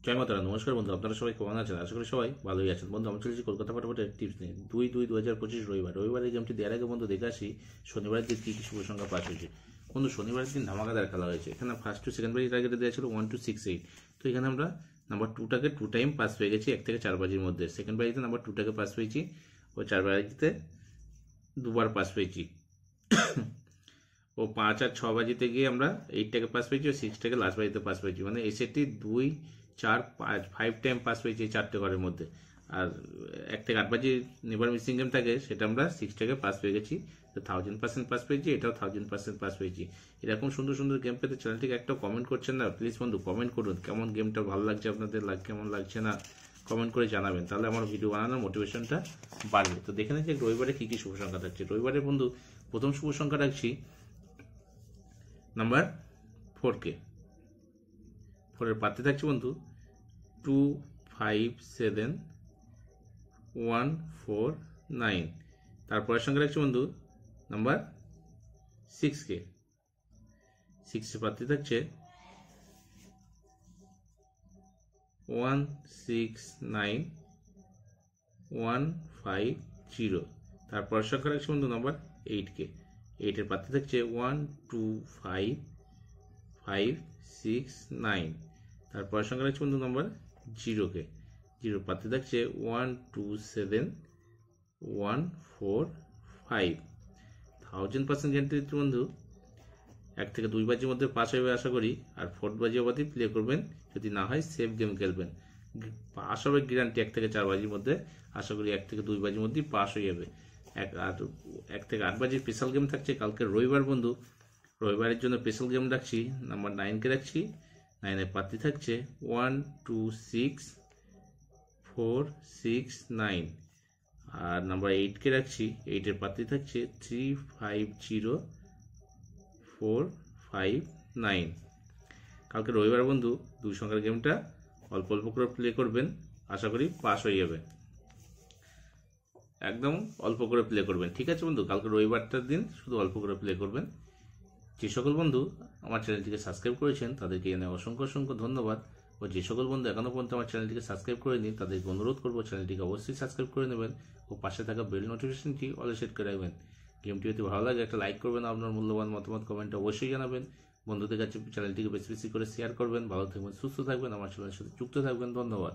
জয় মাতারা। নমস্কার বন্ধু, আপনারা সবাই কেমন আছেন? আশা করি সবাই ভালোই আছেন। বন্ধু, আমি চলেছি কলকাতা ফাটাফাটের টিপস নিয়ে। 2/2/2025 রবিবার এই গেমটি দেওয়ার আগে বন্ধু দেখে আসি শনিবারের দিন কী কী শুভ সংখ্যা পাস হয়েছে। বন্ধু, শনিবারের দিন ধামাকাদার খেলা হয়েছে। এখানে ফার্স্ট টু সেকেন্ড বাজি টার্গেটে দেওয়া ছিল 1268। তো এখানে আমরা নাম্বার 2টাকে 2 টাইম পাস পেয়ে গেছি 1 থেকে 4 বাজির মধ্যে। সেকেন্ড বাজিতে নাম্বার 2টাকে পাস পেয়েছি, ও 4 বাজিতে দুবার পাস পেয়েছি। ও 5 আর 6 বাজিতে গিয়ে আমরা 8টাকে পাস পেয়েছি, ও 6টাকে লাস্ট বাজিতে পাস পেয়েছি। মানে এই সেটটি 2, 4, 5 টাইম পাস পেয়েছি এই 4টে ঘরের মধ্যে। আর 1 থেকে 8 বাজি নেভার মিসিং গেম থাকে, সেটা আমরা 6টাকে পাস পেয়ে গেছি। তো 1000% পাস পেয়েছি, এটাও 1000% পাস পেয়েছি। এরকম সুন্দর সুন্দর গেম পেতে চ্যানেলটিকে একটা কমেন্ট করছেন না? প্লিজ বন্ধু কমেন্ট করুন, কেমন গেমটা ভালো লাগছে আপনাদের, কেমন লাগছে না কমেন্ট করে জানাবেন, তাহলে আমার ভিডিও বানানোর মোটিভেশনটা বাড়বে। তো দেখে নিচ্ছি রবিবারে কী কী শুভ সংখ্যা থাকছে। রবিবারে বন্ধু প্রথম শুভ সংখ্যা রাখছি নাম্বার 4কে। 4-এর পাতে থাকছে বন্ধু 257149। তারপরের সঙ্গে রাখছে বন্ধু নাম্বার 6কে। 6-এর পাতে থাকছে 169150। তারপরের সংখ্যা রাখছে বন্ধু নাম্বার 8কে। 8-এর পাতে থাকছে 125569। তারপরের সংখ্যা রাখছে বন্ধু নাম্বার 0কে। 0 পাতে থাকছে 127145। 1000% গ্যারান্টি দিচ্ছে বন্ধু। 1 থেকে 2 বাজির মধ্যে পাস হবে আশা করি। আর 4th বাজি অবধি প্লে করবেন, যদি না হয় সেফ গেম খেলবেন। পাস হবে গ্যারান্টি 1 থেকে 4 বাজির মধ্যে। আশা করি 1 থেকে 2 বাজির মধ্যেই পাস হয়ে যাবে। 1 থেকে 8 বাজির স্পেশাল গেম থাকছে কালকে রবিবার বন্ধু। রবিবারের জন্য স্পেশাল গেম রাখছি নাম্বার 9কে রাখছি। 9-এর পাতি থাকছে 126469। আর নাম্বার 8কে রাখছি। 8-এর পাতি থাকছে 350459। কালকে রবিবার বন্ধু 2 সংখ্যার গেমটা অল্প অল্প করে প্লে করবেন, আশা করি পাস হয়ে যাবে। একদম অল্প করে প্লে করবেন, ঠিক আছে বন্ধু? কালকে রবিবারটার দিন শুধু অল্প করে প্লে করবেন। যে সকল বন্ধু আমার চ্যানেলটিকে সাবস্ক্রাইব করেছেন তাদেরকে এনে অসংখ্য অসংখ্য ধন্যবাদ। ও যে সকল বন্ধু এখনও পর্যন্ত আমার চ্যানেলটিকে সাবস্ক্রাইব করেনি তাদেরকে অনুরোধ করবো চ্যানেলটিকে অবশ্যই সাবস্ক্রাইব করে নেবেন ও পাশে থাকা বেল নোটিফিকেশনটি অলে সেট করে রাখবেন। গেমটি যদি ভালো লাগে একটা লাইক করবেন, আপনার মূল্যবান মতামত কমেন্টে অবশ্যই জানাবেন। বন্ধুদের কাছে চ্যানেলটিকে বেশি বেশি করে শেয়ার করবেন। ভালো থাকবেন, সুস্থ থাকবেন, আমার চ্যানেলের সাথে যুক্ত থাকবেন। ধন্যবাদ।